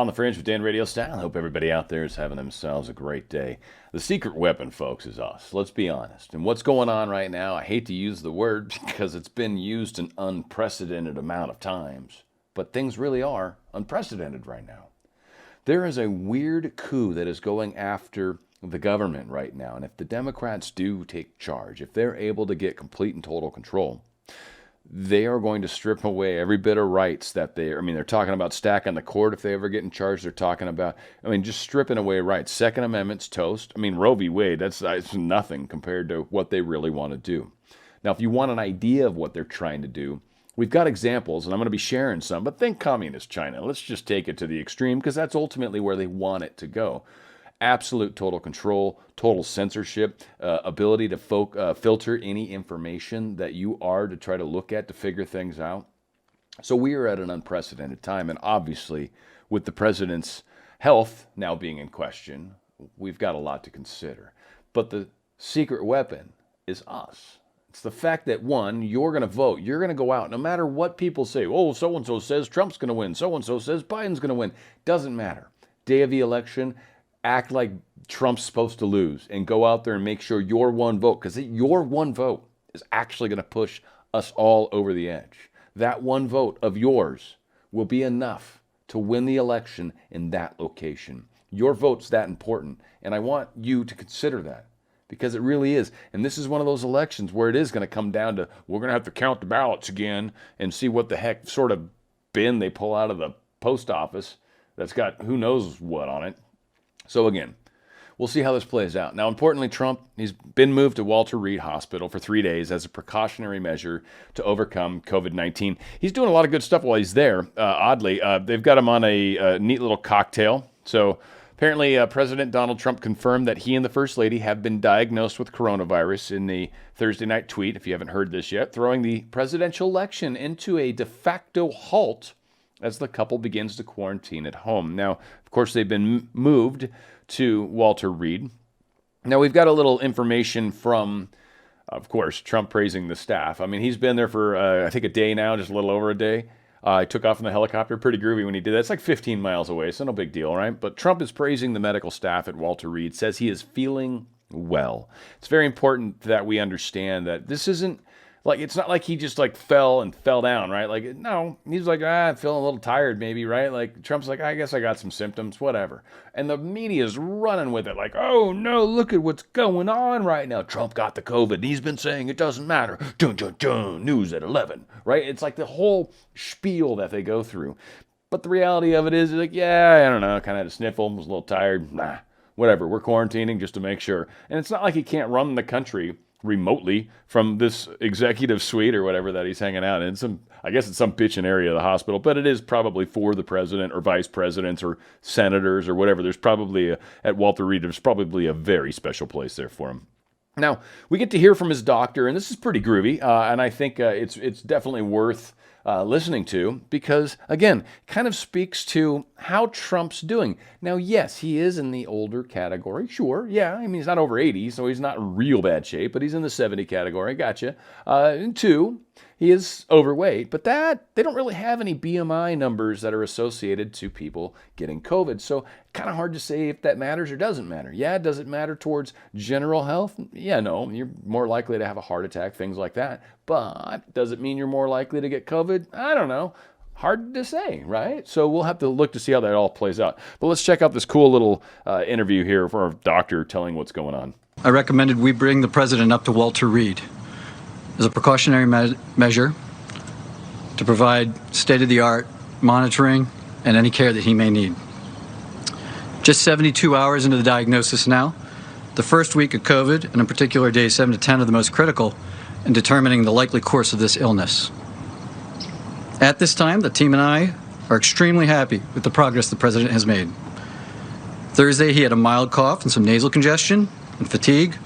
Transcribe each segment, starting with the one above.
On the Fringe with Dan RadioStyle. I hope everybody out there is having themselves a great day. The secret weapon, folks, is us. Let's be honest. And what's going on right now, I hate to use the word because it's been used an unprecedented amount of times. But things really are unprecedented right now. There is a weird coup that is going after the government right now. And if the Democrats do take charge, if they're able to get complete and total control, they are going to strip away every bit of rights that they're talking about stacking the court if they ever get in charge. They're talking about, just stripping away rights. Second Amendment's toast. Roe v. Wade, that's nothing compared to what they really want to do. Now, if you want an idea of what they're trying to do, we've got examples, and I'm going to be sharing some, but think communist China. Let's just take it to the extreme because that's ultimately where they want it to go. Absolute total control, total censorship, ability to filter any information that you are to try to look at to figure things out. So we are at an unprecedented time, and obviously with the president's health now being in question, we've got a lot to consider. But the secret weapon is us. It's the fact that, one, you're going to vote. You're going to go out no matter what people say. Oh, so-and-so says Trump's going to win. So-and-so says Biden's going to win. Doesn't matter. Day of the election, act like Trump's supposed to lose and go out there and make sure your one vote, because your one vote is actually going to push us all over the edge. That one vote of yours will be enough to win the election in that location. Your vote's that important, and I want you to consider that because it really is. And this is one of those elections where it is going to come down to, we're going to have to count the ballots again and see what the heck sort of bin they pull out of the post office that's got who knows what on it. So again, we'll see how this plays out. Now, importantly, Trump, he's been moved to Walter Reed Hospital for 3 days as a precautionary measure to overcome COVID-19. He's doing a lot of good stuff while he's there, oddly. They've got him on a neat little cocktail. So apparently, President Donald Trump confirmed that he and the First Lady have been diagnosed with coronavirus in the Thursday night tweet, if you haven't heard this yet, throwing the presidential election into a de facto halt as the couple begins to quarantine at home. Now, of course, they've been moved to Walter Reed. Now, we've got a little information from, of course, Trump praising the staff. He's been there for, I think, a day now, just a little over a day. He took off in the helicopter. Pretty groovy when he did that. It's like 15 miles away, so no big deal, right? But Trump is praising the medical staff at Walter Reed, says he is feeling well. It's very important that we understand that this isn't, it's not like he just fell down, right? No, he's I'm feeling a little tired maybe, right? Trump's I guess I got some symptoms, whatever. And the media's running with it oh no, look at what's going on right now. Trump got the COVID and he's been saying it doesn't matter. Dun, dun, dun, news at 11, right? It's the whole spiel that they go through. But the reality of it is yeah, I don't know, kind of had a sniffle, was a little tired, whatever. We're quarantining just to make sure. And it's not like he can't run the country remotely from this executive suite or whatever that he's hanging out in. I guess it's some bitchin' area of the hospital, but it is probably for the president or vice presidents or senators or whatever. There's probably at Walter Reed, there's probably a very special place there for him. Now, we get to hear from his doctor, and this is pretty groovy, and I think it's definitely worth listening to because, again, kind of speaks to how Trump's doing. Now, yes, he is in the older category, sure. Yeah, he's not over 80, so he's not in real bad shape, but he's in the 70 category, gotcha. And two, he is overweight, but they don't really have any BMI numbers that are associated to people getting COVID. So kind of hard to say if that matters or doesn't matter. Yeah, does it matter towards general health? Yeah, no, you're more likely to have a heart attack, things like that. But does it mean you're more likely to get COVID? I don't know. Hard to say, right? So we'll have to look to see how that all plays out. But let's check out this cool little interview here for our doctor telling what's going on. I recommended we bring the president up to Walter Reed as a precautionary measure to provide state-of-the-art monitoring and any care that he may need. Just 72 hours into the diagnosis now, the first week of COVID, and in particular days 7 to 10, are the most critical in determining the likely course of this illness. At this time, the team and I are extremely happy with the progress the president has made. Thursday, he had a mild cough and some nasal congestion and fatigue,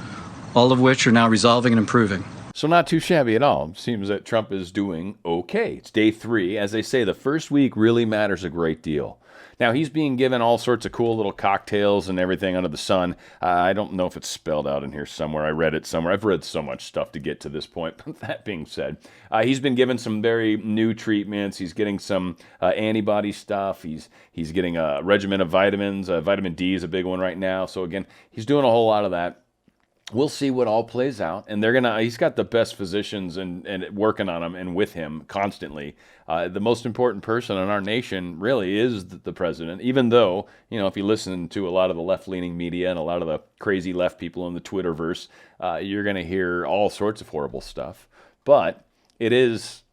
all of which are now resolving and improving. So not too shabby at all. Seems that Trump is doing okay. It's day 3. As they say, the first week really matters a great deal. Now, he's being given all sorts of cool little cocktails and everything under the sun. I don't know if it's spelled out in here somewhere. I read it somewhere. I've read so much stuff to get to this point. But that being said, he's been given some very new treatments. He's getting some antibody stuff. He's getting a regimen of vitamins. Vitamin D is a big one right now. So again, he's doing a whole lot of that. We'll see what all plays out, and he's got the best physicians and working on him and with him constantly. The most important person in our nation really is the president, even though, if you listen to a lot of the left-leaning media and a lot of the crazy left people in the Twitterverse, you're going to hear all sorts of horrible stuff. But it is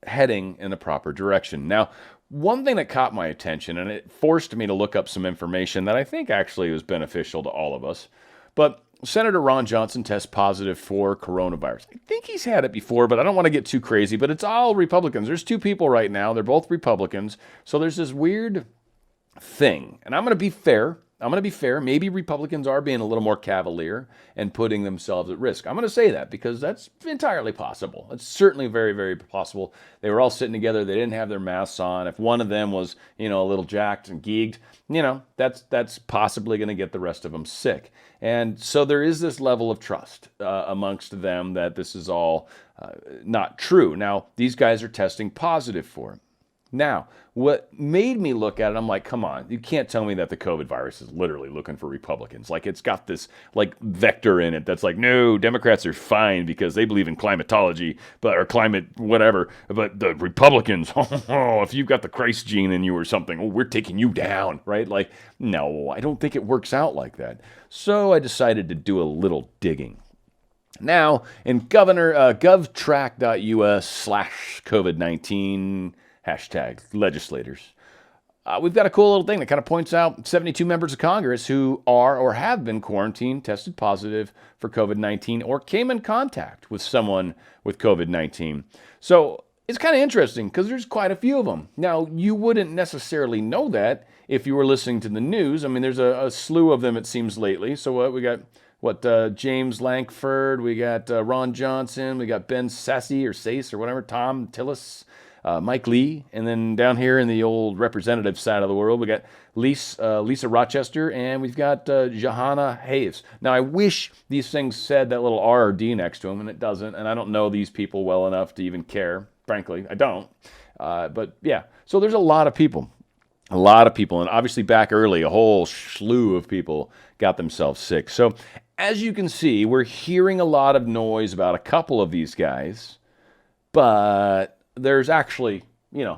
heading in the proper direction. Now, one thing that caught my attention, and it forced me to look up some information that I think actually was beneficial to all of us, but Senator Ron Johnson tests positive for coronavirus. I think he's had it before, but I don't want to get too crazy. But it's all Republicans. There's two people right now. They're both Republicans. So there's this weird thing. And I'm going to be fair. Maybe Republicans are being a little more cavalier and putting themselves at risk. I'm going to say that because that's entirely possible. It's certainly very, very possible. They were all sitting together. They didn't have their masks on. If one of them was, a little jacked and geeked, that's possibly going to get the rest of them sick. And so there is this level of trust amongst them that this is all not true. Now, these guys are testing positive for it. Now, what made me look at it, I'm like, come on, you can't tell me that the COVID virus is literally looking for Republicans. Like, it's got this, vector in it that's like, no, Democrats are fine because they believe in climatology, or climate whatever, but the Republicans, if you've got the Christ gene in you or something, we're taking you down, right? Like, no, I don't think it works out like that. So I decided to do a little digging. Now, in govtrack.us/COVID-19, hashtag legislators. We've got a cool little thing that kind of points out 72 members of Congress who are or have been quarantined, tested positive for COVID-19, or came in contact with someone with COVID-19. So it's kind of interesting because there's quite a few of them. Now, you wouldn't necessarily know that if you were listening to the news. I mean, there's a slew of them, it seems, lately. So we got James Lankford, we got Ron Johnson, we got Ben Sasse or Sace or whatever, Tom Tillis, Mike Lee, and then down here in the old representative side of the world, we got Lisa Rochester, and we've got Johanna Hayes. Now, I wish these things said that little R or D next to them, and it doesn't, and I don't know these people well enough to even care. Frankly, I don't. But yeah, so there's a lot of people, and obviously back early, a whole slew of people got themselves sick. So as you can see, we're hearing a lot of noise about a couple of these guys, but there's actually,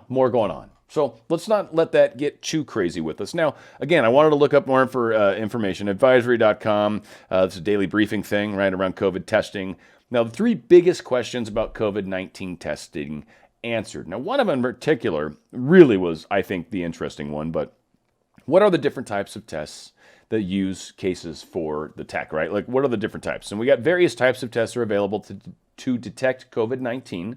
more going on. So let's not let that get too crazy with us. Now, again, I wanted to look up more information. Advisory.com, it's a daily briefing thing, right, around COVID testing. Now, the three biggest questions about COVID-19 testing answered. Now, one of them in particular really was, I think, the interesting one, but what are the different types of tests that use cases for the tech, right? Like, what are the different types? And we got various types of tests are available to detect COVID-19,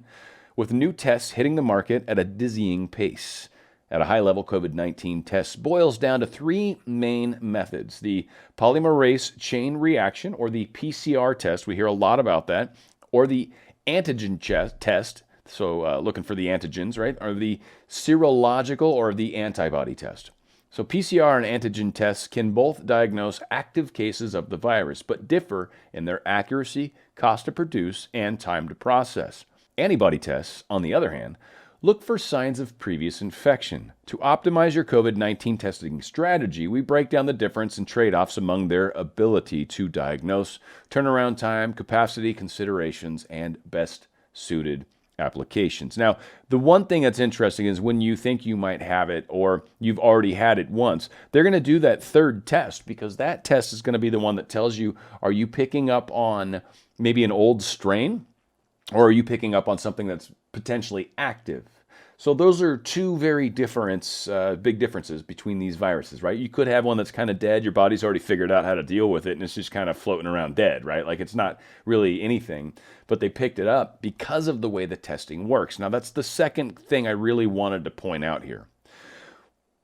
with new tests hitting the market at a dizzying pace. At a high level, COVID-19 tests boils down to three main methods: the polymerase chain reaction, or the PCR test, we hear a lot about that, or the antigen test, so looking for the antigens, right, or the serological or the antibody test. So PCR and antigen tests can both diagnose active cases of the virus, but differ in their accuracy, cost to produce, and time to process. Antibody tests, on the other hand, look for signs of previous infection. To optimize your COVID-19 testing strategy, we break down the difference and trade-offs among their ability to diagnose, turnaround time, capacity considerations, and best suited applications. Now, the one thing that's interesting is when you think you might have it or you've already had it once, they're going to do that third test, because that test is going to be the one that tells you, are you picking up on maybe an old strain, or are you picking up on something that's potentially active? So those are two very big differences between these viruses, right? You could have one that's kind of dead. Your body's already figured out how to deal with it, and it's just kind of floating around dead, right? Like, it's not really anything, but they picked it up because of the way the testing works. Now, that's the second thing I really wanted to point out here.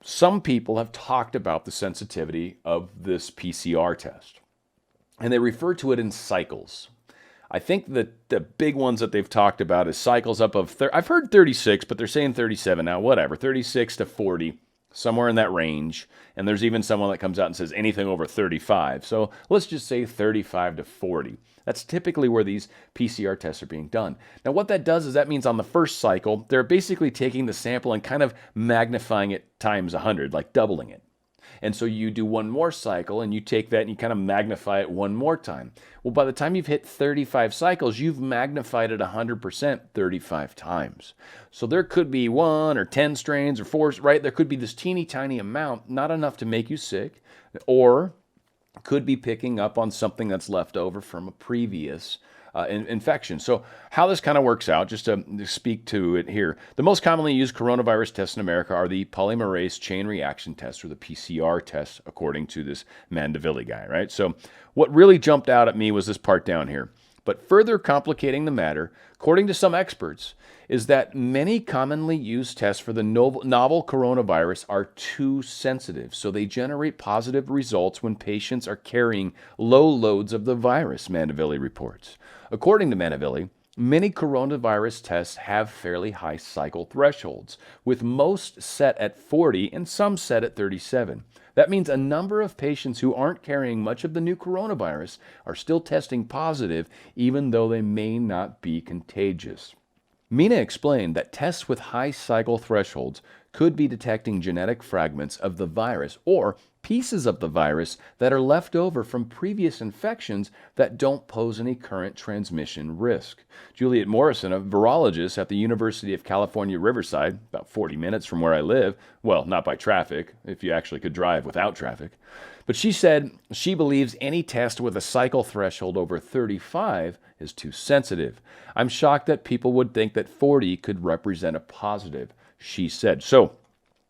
Some people have talked about the sensitivity of this PCR test, and they refer to it in cycles. I think that the big ones that they've talked about is cycles up of, I've heard 36, but they're saying 37 now, whatever, 36 to 40 somewhere in that range. And there's even someone that comes out and says anything over 35. So let's just say 35 to 40. That's typically where these PCR tests are being done. Now, what that does is that means on the first cycle, they're basically taking the sample and kind of magnifying it times 100, like doubling it. And so you do one more cycle and you take that and you kind of magnify it one more time. Well, by the time you've hit 35 cycles, you've magnified it 100% 35 times. So there could be 1 or 10 strains or 4, right? There could be this teeny tiny amount, not enough to make you sick, or could be picking up on something that's left over from a previous infection. So how this kind of works out, just to speak to it here, the most commonly used coronavirus tests in America are the polymerase chain reaction tests, or the PCR tests, according to this Mandaville guy, right? So what really jumped out at me was this part down here. But further complicating the matter, according to some experts, is that many commonly used tests for the novel coronavirus are too sensitive, so they generate positive results when patients are carrying low loads of the virus, Mandaville reports. According to Mandaville, many coronavirus tests have fairly high cycle thresholds, with most set at 40 and some set at 37. That means a number of patients who aren't carrying much of the new coronavirus are still testing positive, even though they may not be contagious. Mina explained that tests with high cycle thresholds could be detecting genetic fragments of the virus or pieces of the virus that are left over from previous infections that don't pose any current transmission risk. Juliet Morrison, a virologist at the University of California, Riverside, about 40 minutes from where I live, well, not by traffic, if you actually could drive without traffic, but she said she believes any test with a cycle threshold over 35 is too sensitive. I'm shocked that people would think that 40 could represent a positive, she said. So,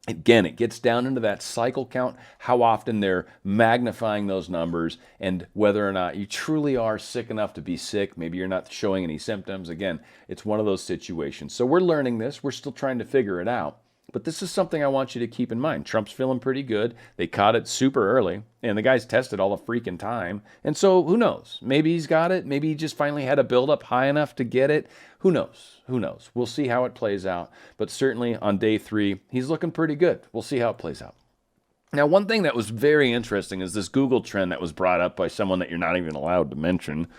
again, it gets down into that cycle count, how often they're magnifying those numbers, and whether or not you truly are sick enough to be sick. Maybe you're not showing any symptoms. Again, it's one of those situations. So we're learning this. We're still trying to figure it out. But this is something I want you to keep in mind. Trump's feeling pretty good. They caught it super early, and the guy's tested all the freaking time. And so who knows? Maybe he's got it. Maybe he just finally had a buildup high enough to get it. Who knows? Who knows? We'll see how it plays out. But certainly on day 3, he's looking pretty good. We'll see how it plays out. Now, one thing that was very interesting is this Google trend that was brought up by someone that you're not even allowed to mention.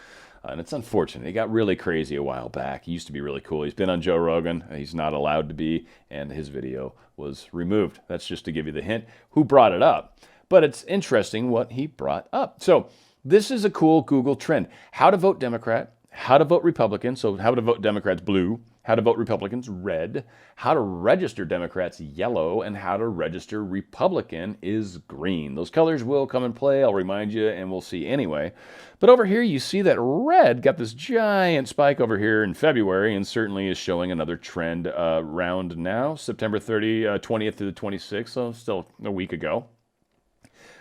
And it's unfortunate. He got really crazy a while back. He used to be really cool. He's been on Joe Rogan. He's not allowed to be, and his video was removed. That's just to give you the hint who brought it up. But it's interesting what he brought up. So this is a cool Google trend. How to vote Democrat, how to vote Republican. So how to vote Democrats blue, how to vote Republicans red, how to register Democrats yellow, and how to register Republican is green. Those colors will come in play. I'll remind you, and we'll see anyway. But over here, you see that red got this giant spike over here in February, and certainly is showing another trend around now, September 20th through the 26th, so still a week ago.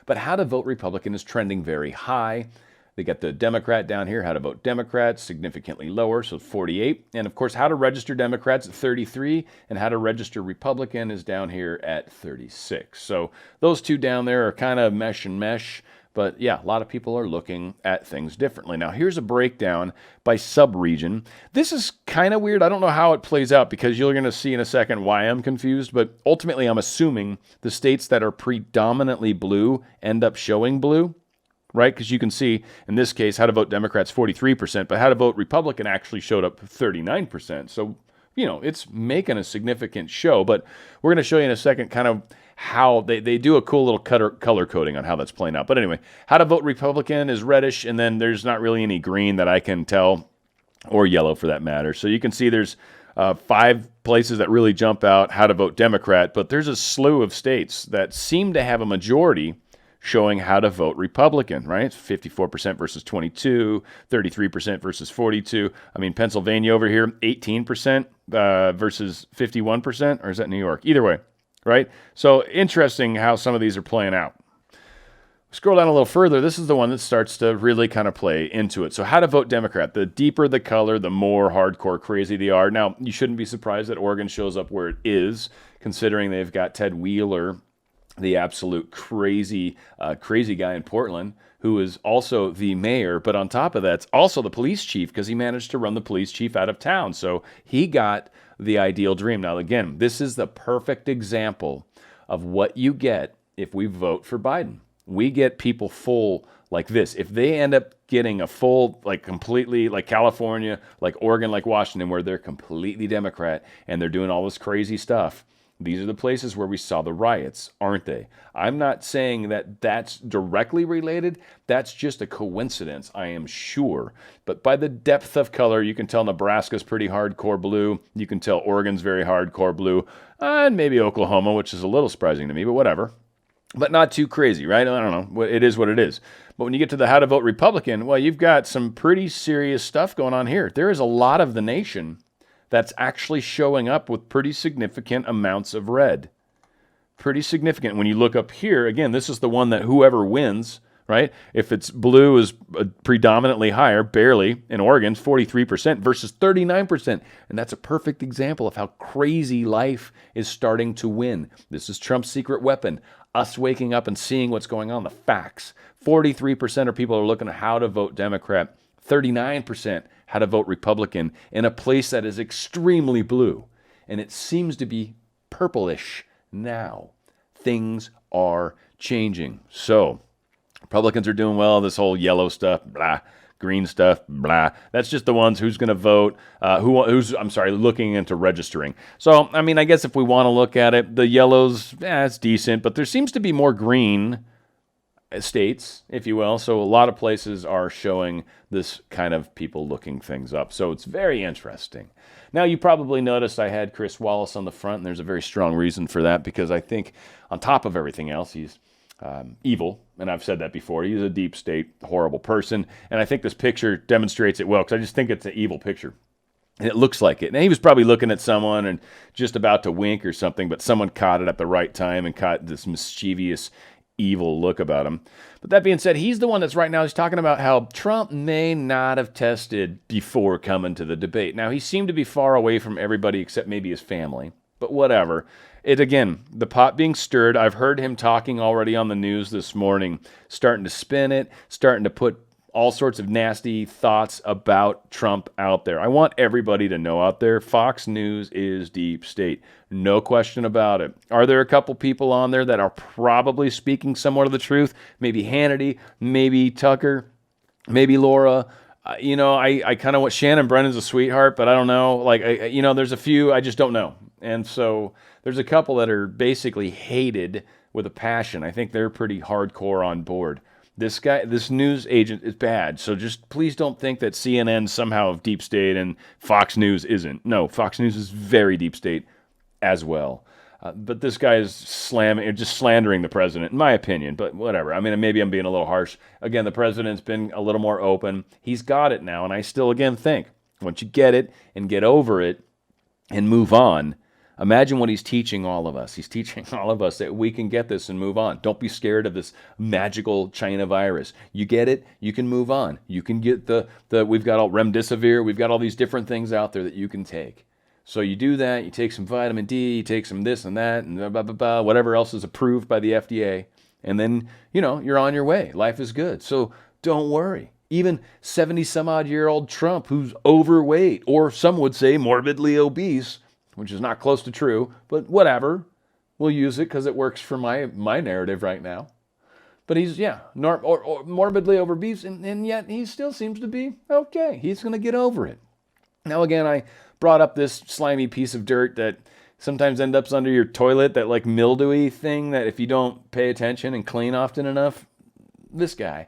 But how to vote Republican is trending very high. They got the Democrat down here, how to vote Democrats, significantly lower, so 48. And of course, how to register Democrats at 33, and how to register Republican is down here at 36. So those two down there are kind of mesh and mesh. But yeah, a lot of people are looking at things differently. Now, here's a breakdown by sub-region. This is kind of weird. I don't know how it plays out because you're going to see in a second why I'm confused. But ultimately, I'm assuming the states that are predominantly blue end up showing blue, right? Because you can see, in this case, how to vote Democrats 43%, but how to vote Republican actually showed up 39%. So, you know, it's making a significant show. But we're going to show you in a second kind of how they do a cool little color coding on how that's playing out. But anyway, how to vote Republican is reddish, and then there's not really any green that I can tell, or yellow for that matter. So you can see there's 5 places that really jump out, how to vote Democrat, but there's a slew of states that seem to have a majority showing how to vote Republican, right? It's 54% versus 22, 33% versus 42. I mean, Pennsylvania over here, 18% versus 51%, or is that New York? Either way, right? So interesting how some of these are playing out. Scroll down a little further. This is the one that starts to really kind of play into it. So how to vote Democrat. The deeper the color, the more hardcore crazy they are. Now, you shouldn't be surprised that Oregon shows up where it is, considering they've got Ted Wheeler, the absolute crazy guy in Portland, who is also the mayor. But on top of that, it's also the police chief, because he managed to run the police chief out of town. So he got the ideal dream. Now, again, this is the perfect example of what you get if we vote for Biden. We get people full like this. If they end up getting a full, like completely, like California, like Oregon, like Washington, where they're completely Democrat and they're doing all this crazy stuff, these are the places where we saw the riots, aren't they? I'm not saying that that's directly related. That's just a coincidence, I am sure. But by the depth of color, you can tell Nebraska's pretty hardcore blue. You can tell Oregon's very hardcore blue. And maybe Oklahoma, which is a little surprising to me, but whatever. But not too crazy, right? I don't know. It is what it is. But when you get to the how to vote Republican, well, you've got some pretty serious stuff going on here. There is a lot of the nation that's actually showing up with pretty significant amounts of red. Pretty significant. When you look up here, again, this is the one that whoever wins, right? If it's blue is predominantly higher, barely, in Oregon, 43% versus 39%. And that's a perfect example of how crazy life is starting to win. This is Trump's secret weapon. Us waking up and seeing what's going on, the facts. 43% of people are looking at how to vote Democrat. 39% how to vote Republican in a place that is extremely blue. And it seems to be purplish now. Things are changing. So, Republicans are doing well. This whole yellow stuff, blah. Green stuff, blah. That's just the ones who's going to vote, who's looking into registering. So, I mean, I guess if we want to look at it, the yellows, it's decent, but there seems to be more green states, if you will. So a lot of places are showing this kind of people looking things up. So it's very interesting. Now, you probably noticed I had Chris Wallace on the front, and there's a very strong reason for that, because I think on top of everything else, he's evil, and I've said that before. He's a deep state, horrible person, and I think this picture demonstrates it well, because I just think it's an evil picture, and it looks like it. And he was probably looking at someone and just about to wink or something, but someone caught it at the right time and caught this mischievous, evil look about him. But that being said, he's the one that's right now, he's talking about how Trump may not have tested before coming to the debate. Now, he seemed to be far away from everybody except maybe his family, but whatever. It again, the pot being stirred. I've heard him talking already on the news this morning, starting to spin it, starting to put all sorts of nasty thoughts about Trump out there. I want everybody to know out there, Fox News is deep state. No question about it. Are there a couple people on there that are probably speaking somewhat of the truth? Maybe Hannity, maybe Tucker, maybe Laura. I kind of want Shannon Brennan's a sweetheart, but I don't know. There's a few, I just don't know. And so there's a couple that are basically hated with a passion. I think they're pretty hardcore on board. This guy, this news agent is bad. So just please don't think that CNN somehow of deep state and Fox News isn't. No, Fox News is very deep state as well. But this guy is just slandering the president, in my opinion. But whatever. I mean, maybe I'm being a little harsh. Again, the president's been a little more open. He's got it now. And I still, again, think once you get it and get over it and move on, imagine what he's teaching all of us. He's teaching all of us that we can get this and move on. Don't be scared of this magical China virus. You get it, you can move on. You can get we've got all remdesivir, we've got all these different things out there that you can take. So you do that, you take some vitamin D, you take some this and that, and blah, blah, blah, blah, whatever else is approved by the FDA, and then, you're on your way. Life is good. So don't worry. Even 70-some-odd-year-old Trump, who's overweight, or some would say morbidly obese, which is not close to true, but whatever. We'll use it because it works for my narrative right now. But he's, or morbidly obese, and yet he still seems to be okay. He's going to get over it. Now, again, I brought up this slimy piece of dirt that sometimes ends up under your toilet, that like mildewy thing that if you don't pay attention and clean often enough, this guy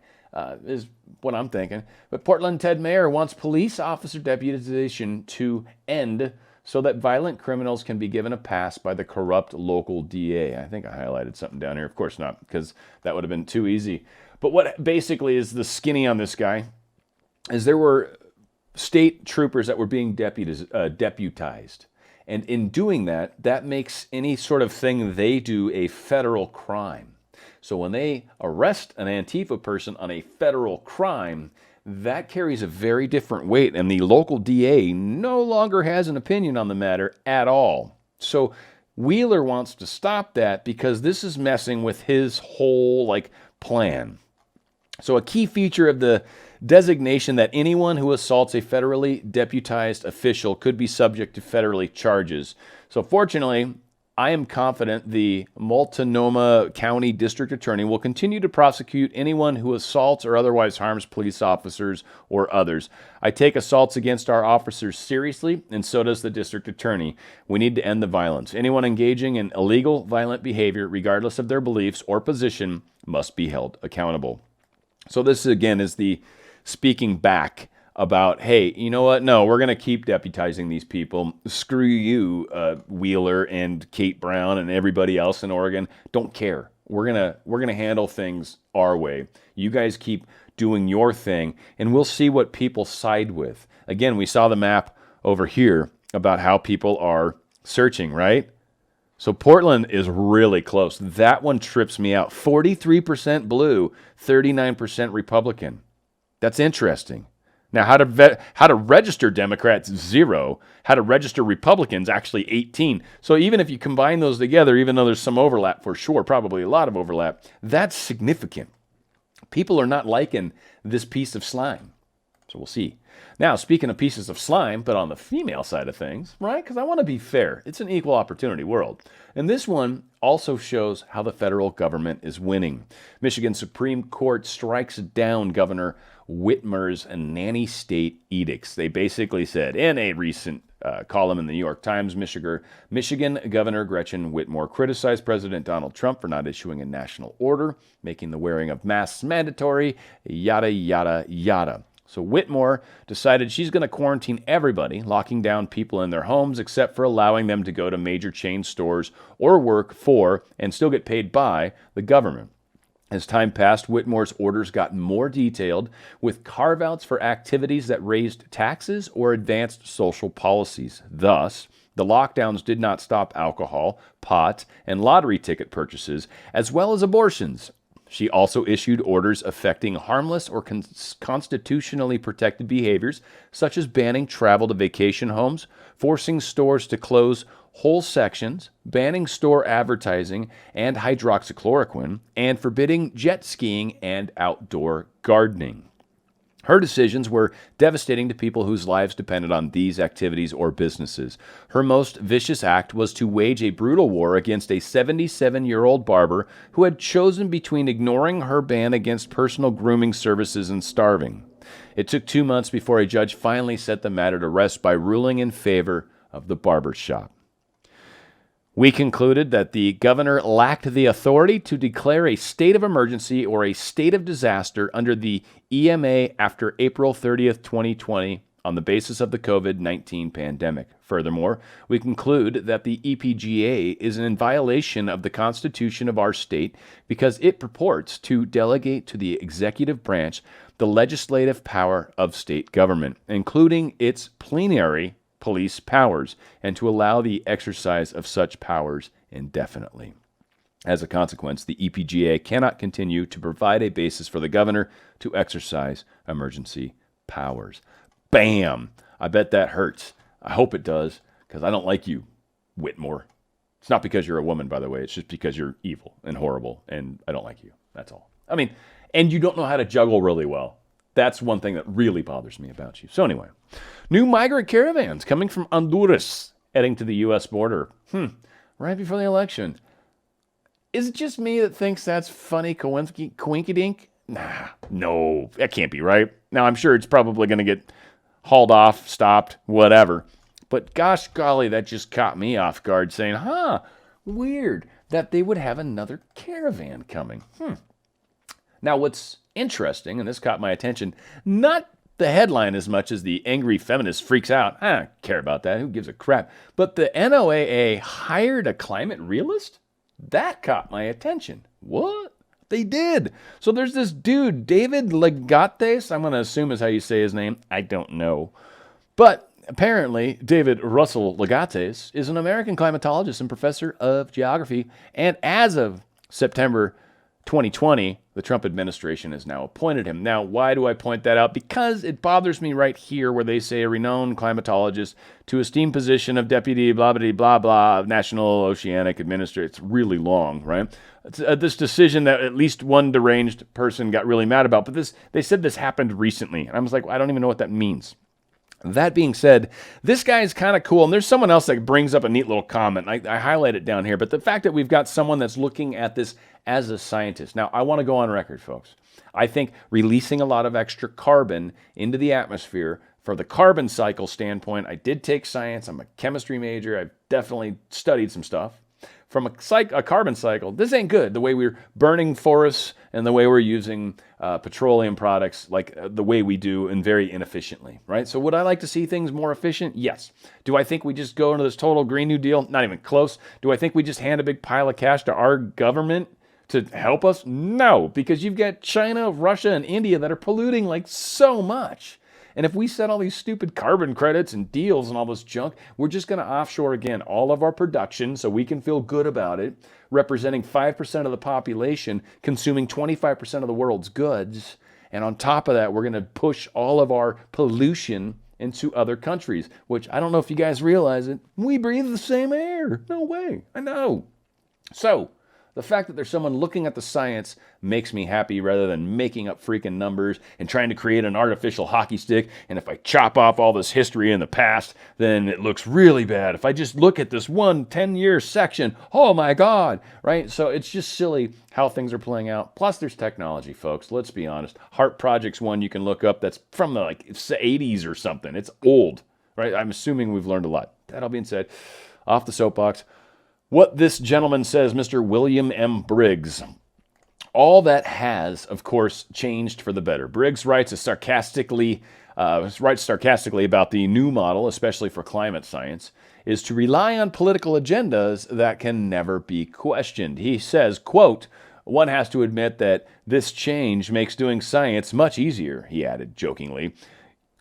is what I'm thinking. But Portland Ted Mayor wants police officer deputization to end so that violent criminals can be given a pass by the corrupt local DA. I think I highlighted something down here. Of course not, because that would have been too easy. But what basically is the skinny on this guy is there were state troopers that were being deputized. And in doing that, that makes any sort of thing they do a federal crime. So when they arrest an Antifa person on a federal crime, that carries a very different weight, and the local DA no longer has an opinion on the matter at all. So Wheeler wants to stop that because this is messing with his whole plan. So a key feature of the designation that anyone who assaults a federally deputized official could be subject to federally charges. So fortunately, I am confident the Multnomah County District Attorney will continue to prosecute anyone who assaults or otherwise harms police officers or others. I take assaults against our officers seriously, and so does the District Attorney. We need to end the violence. Anyone engaging in illegal, violent behavior, regardless of their beliefs or position, must be held accountable. So this, again, is the speaking back about, hey, you know what? No, we're going to keep deputizing these people. Screw you, Wheeler and Kate Brown and everybody else in Oregon. Don't care. We're gonna handle things our way. You guys keep doing your thing, and we'll see what people side with. Again, we saw the map over here about how people are searching, right? So Portland is really close. That one trips me out. 43% blue, 39% Republican. That's interesting. Now, how to register Democrats, 0. How to register Republicans, actually 18. So even if you combine those together, even though there's some overlap for sure, probably a lot of overlap, that's significant. People are not liking this piece of slime. So we'll see. Now, speaking of pieces of slime, but on the female side of things, right? Because I want to be fair. It's an equal opportunity world. And this one also shows how the federal government is winning. Michigan Supreme Court strikes down Governor Whitmer's nanny state edicts. They basically said in a recent column in the New York Times, Michigan Governor Gretchen Whitmer criticized President Donald Trump for not issuing a national order, making the wearing of masks mandatory, yada, yada, yada. So Whitmer decided she's going to quarantine everybody, locking down people in their homes except for allowing them to go to major chain stores or work for and still get paid by the government. As time passed, Whitmer's orders got more detailed, with carve-outs for activities that raised taxes or advanced social policies. Thus, the lockdowns did not stop alcohol, pot, and lottery ticket purchases, as well as abortions. She also issued orders affecting harmless or constitutionally protected behaviors, such as banning travel to vacation homes, forcing stores to close whole sections, banning store advertising and hydroxychloroquine, and forbidding jet skiing and outdoor gardening. Her decisions were devastating to people whose lives depended on these activities or businesses. Her most vicious act was to wage a brutal war against a 77-year-old barber who had chosen between ignoring her ban against personal grooming services and starving. It took 2 months before a judge finally set the matter to rest by ruling in favor of the barber shop. We concluded that the governor lacked the authority to declare a state of emergency or a state of disaster under the EMA after April 30th, 2020, on the basis of the COVID-19 pandemic. Furthermore, we conclude that the EPGA is in violation of the Constitution of our state because it purports to delegate to the executive branch the legislative power of state government, including its plenary police powers, and to allow the exercise of such powers indefinitely. As a consequence, the EPGA cannot continue to provide a basis for the governor to exercise emergency powers. Bam! I bet that hurts. I hope it does, because I don't like you, Whitmer. It's not because you're a woman, by the way. It's just because you're evil and horrible, and I don't like you. That's all. I mean, and you don't know how to juggle really well. That's one thing that really bothers me about you. So anyway, new migrant caravans coming from Honduras heading to the U.S. border. Right before the election. Is it just me that thinks that's funny coinkydink? Nah, no, that can't be right. Now, I'm sure it's probably going to get hauled off, stopped, whatever. But gosh golly, that just caught me off guard saying, weird that they would have another caravan coming. Now, what's interesting, and this caught my attention, not the headline as much as the angry feminist freaks out. I don't care about that. Who gives a crap? But the NOAA hired a climate realist? That caught my attention. What? They did. So there's this dude, David Legates, I'm going to assume is how you say his name. I don't know. But apparently, David Russell Legates is an American climatologist and professor of geography. And as of September 2020, the Trump administration has now appointed him. Now, why do I point that out? Because it bothers me right here where they say a renowned climatologist to esteemed position of deputy blah, blah, blah, blah, National Oceanic Administrator. It's really long, right? It's, this decision that at least one deranged person got really mad about. But they said this happened recently. And I was like, I don't even know what that means. That being said, this guy is kind of cool, and there's someone else that brings up a neat little comment. I highlight it down here, but the fact that we've got someone that's looking at this as a scientist. Now, I want to go on record, folks. I think releasing a lot of extra carbon into the atmosphere for the carbon cycle standpoint, I did take science. I'm a chemistry major. I've definitely studied some stuff. From a carbon cycle, this ain't good. The way we're burning forests and the way we're using petroleum products like the way we do and very inefficiently, right? So would I like to see things more efficient? Yes. Do I think we just go into this total Green New Deal? Not even close. Do I think we just hand a big pile of cash to our government to help us? No, because you've got China, Russia, and India that are polluting like so much. And if we set all these stupid carbon credits and deals and all this junk, we're just going to offshore again all of our production so we can feel good about it, representing 5% of the population, consuming 25% of the world's goods. And on top of that, we're going to push all of our pollution into other countries, which I don't know if you guys realize it. We breathe the same air. No way. I know. So the fact that there's someone looking at the science makes me happy rather than making up freaking numbers and trying to create an artificial hockey stick. And if I chop off all this history in the past, then it looks really bad. If I just look at this one 10-year section, oh my God, right? So it's just silly how things are playing out. Plus there's technology, folks. Let's be honest. Heart Project's one you can look up that's from the it's the 80s or something. It's old, right? I'm assuming we've learned a lot. That all being said, off the soapbox. What this gentleman says, Mr. William M. Briggs, all that has, of course, changed for the better. Briggs writes sarcastically about the new model, especially for climate science, is to rely on political agendas that can never be questioned. He says, quote, "One has to admit that this change makes doing science much easier," he added jokingly.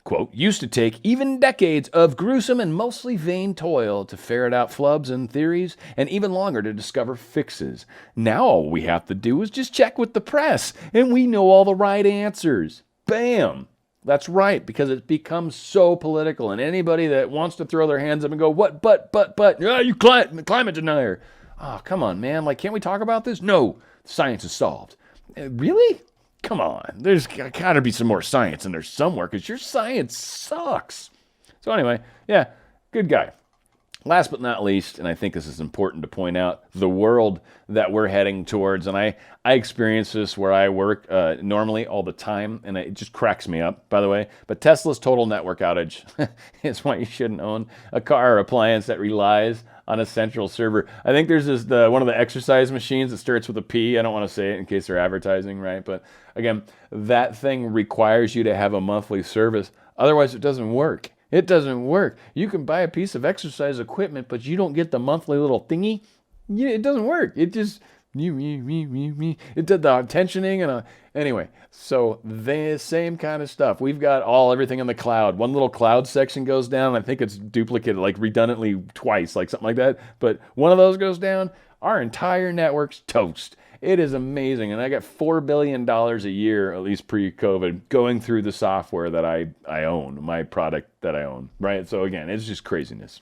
Quote, "Used to take even decades of gruesome and mostly vain toil to ferret out flubs and theories, and even longer to discover fixes. Now all we have to do is just check with the press, and we know all the right answers." Bam! That's right, because it becomes so political, and anybody that wants to throw their hands up and go, what, but, you climate denier. Oh, come on, man. Like, can't we talk about this? No, science is solved. Really? Come on, there's got to be some more science in there somewhere because your science sucks. So anyway, yeah, good guy. Last but not least, and I think this is important to point out, the world that we're heading towards, and I experience this where I work normally all the time, and it just cracks me up, by the way, but Tesla's total network outage is why you shouldn't own a car or appliance that relies on a central server. I think there's one of the exercise machines that starts with a P. I don't want to say it in case they're advertising, right? But again, that thing requires you to have a monthly service. Otherwise, it doesn't work. It doesn't work. You can buy a piece of exercise equipment, but you don't get the monthly little thingy. It doesn't work. It just it did the tensioning and anyway. So the same kind of stuff. We've got everything in the cloud. One little cloud section goes down. I think it's duplicated like redundantly twice, like something like that. But one of those goes down. Our entire network's toast. It is amazing. And I got $4 billion a year, at least pre-COVID, going through the software that I own, my product that I own, right? So again, it's just craziness.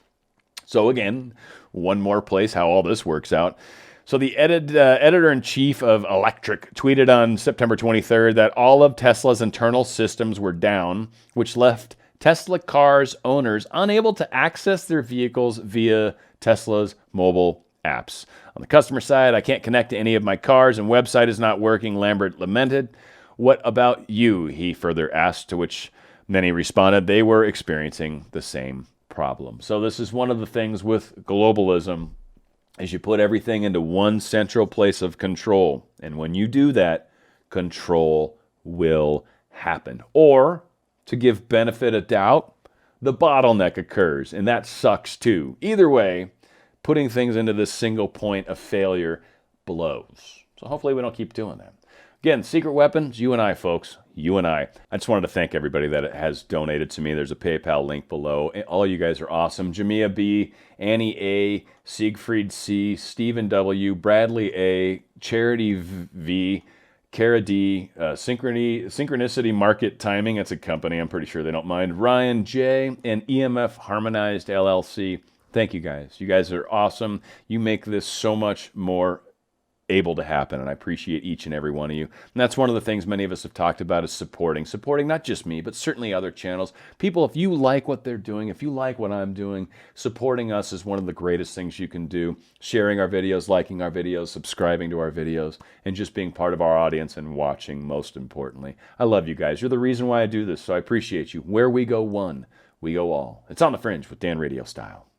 So again, one more place how all this works out. So the editor-in-chief of Electric tweeted on September 23rd that all of Tesla's internal systems were down, which left Tesla cars owners unable to access their vehicles via Tesla's mobile apps. On the customer side, I can't connect to any of my cars and website is not working, Lambert lamented. What about you? He further asked, to which many responded they were experiencing the same problem. So this is one of the things with globalism, is you put everything into one central place of control. And when you do that, control will happen. Or, to give benefit of doubt, the bottleneck occurs, and that sucks too. Either way, putting things into this single point of failure blows. So hopefully we don't keep doing that. Again, secret weapons, you and I, folks. You and I. I just wanted to thank everybody that has donated to me. There's a PayPal link below. All you guys are awesome. Jamia B, Annie A, Siegfried C, Stephen W, Bradley A, Charity V, Cara D, Synchronicity Market Timing. That's a company. I'm pretty sure they don't mind. Ryan J, and EMF Harmonized LLC. Thank you guys. You guys are awesome. You make this so much more able to happen, and I appreciate each and every one of you. And that's one of the things many of us have talked about, is supporting not just me, but certainly other channels. People, if you like what they're doing, if you like what I'm doing, supporting us is one of the greatest things you can do. Sharing our videos, liking our videos, subscribing to our videos, and just being part of our audience and watching, most importantly. I love you guys. You're the reason why I do this, so I appreciate you. Where we go one, we go all. It's On the Fringe with Dan RadioStyle.